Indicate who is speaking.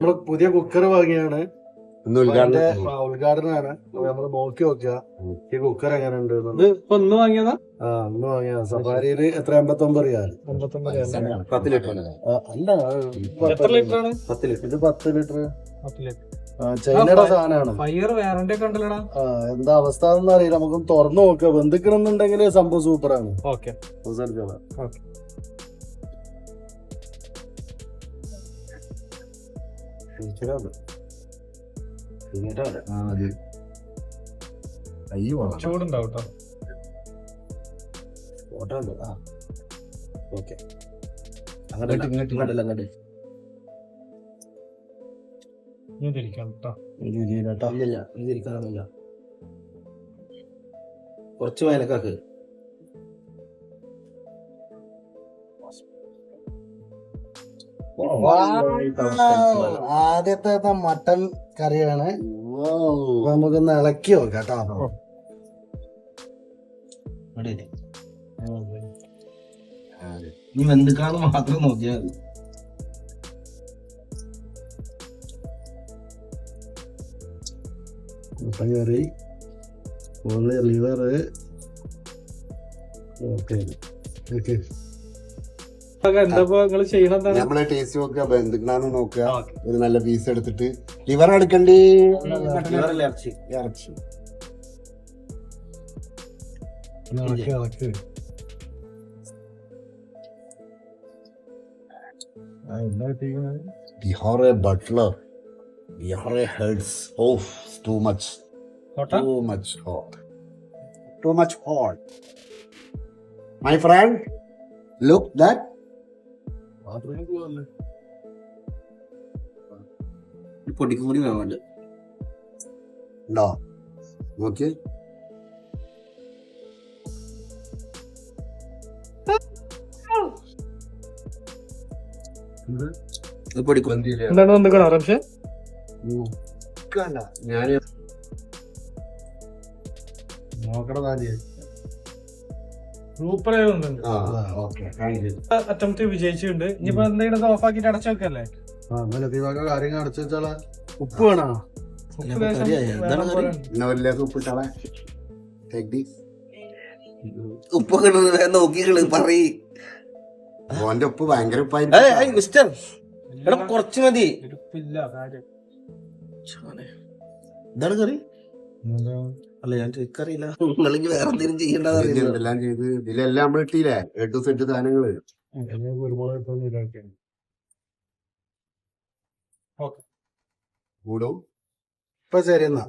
Speaker 1: നമ്മള് പുതിയ കുക്കർ വാങ്ങിയാണ്, ഉദ്ഘാടനമാണ്. നമ്മള് നോക്കി നോക്കുക ഈ കുക്കർ എങ്ങനെ ഉണ്ട്.
Speaker 2: ഒന്ന് വാങ്ങിയതാ?
Speaker 1: ഒന്ന് വാങ്ങിയതാ. സഫാരിയില് എത്ര 89 റിയാൽ.
Speaker 2: 10 ലിറ്റർ.
Speaker 1: അല്ല,
Speaker 2: എത്ര ലിറ്ററാണ്?
Speaker 1: 10 ലിറ്റർ. ഇത് 10 ലിറ്റർ.
Speaker 2: 10 ലിറ്റർ
Speaker 1: ചൈനയുടെ സാധനമാണ്.
Speaker 2: ഫയർ വാറന്റി ഒക്കെ ഉണ്ടല്ലോടാ.
Speaker 1: എന്താ അവസ്ഥ എന്ന് അറിയില്ല. നമുക്ക് തുറന്നു നോക്കാം. ബന്ധുക്കണമെന്നുണ്ടെങ്കിൽ സംഭവം സൂപ്പറാണ്.
Speaker 2: ഓക്കെ. ചൂടുണ്ടാവും
Speaker 3: കുറച്ച് വയലക്കാക്ക്.
Speaker 1: ആദ്യത്തെ മട്ടൻ കറിയാണ്. നമുക്കൊന്ന് ഇളക്കി നോക്കാം കേട്ടോ.
Speaker 3: നീ വെന്തുക്കാന്ന് മാത്രം നോക്കിയാൽ
Speaker 1: മട്ടൻ കറി, ലിവർ.
Speaker 4: നമ്മളെ ടേസ്റ്റ് നോക്കുക, ബന്ധുക്കളാന്ന് നോക്കുക. ഒരു നല്ല പീസ് എടുത്തിട്ട് ലിവർ എടുക്കണ്ടേ,
Speaker 3: ഇറച്ചി
Speaker 4: ഇറച്ചി ബിഹാറെ ബട്ട്ലർ, ബിഹാറെ heads. Off, too much hot. Too much hot. My friend, look that.
Speaker 3: പൊടിക്കും കൂടി വേണ്ട.
Speaker 4: No. Okay.
Speaker 2: എന്താണ് വന്നിക്കണോ റംഷേ?
Speaker 4: ഞാന് നോക്കണ
Speaker 2: സൂപ്പർ അറ്റംപ്റ്റ് വിജയിച്ചിട്ടുണ്ട്. ഇനിയിപ്പോ എന്തെങ്കിലും ഓഫ് ആക്കിട്ട് അടച്ചു വെക്കല്ലേ?
Speaker 1: കാര്യങ്ങൾ അടച്ചു വെച്ചാളെ. ഉപ്പ് വേണോ?
Speaker 3: ഉപ്പൊക്കെ നോക്കികള് പറയ്.
Speaker 4: ഓന്റെ ഉപ്പ് ഭയങ്കര
Speaker 3: കുറച്ച് മതി. ഇതാണ് കറി അല്ല, ഞാൻ ചോദിക്കറിയില്ല. നിങ്ങൾ വേറെ എന്തെങ്കിലും ചെയ്യേണ്ടതെല്ലാം
Speaker 4: ചെയ്ത് ഇതിലെല്ലാം നമ്മൾ ഇട്ടില്ലേ A to Z സാധനങ്ങള്.
Speaker 1: ഇപ്പൊ ശരി എന്നാ.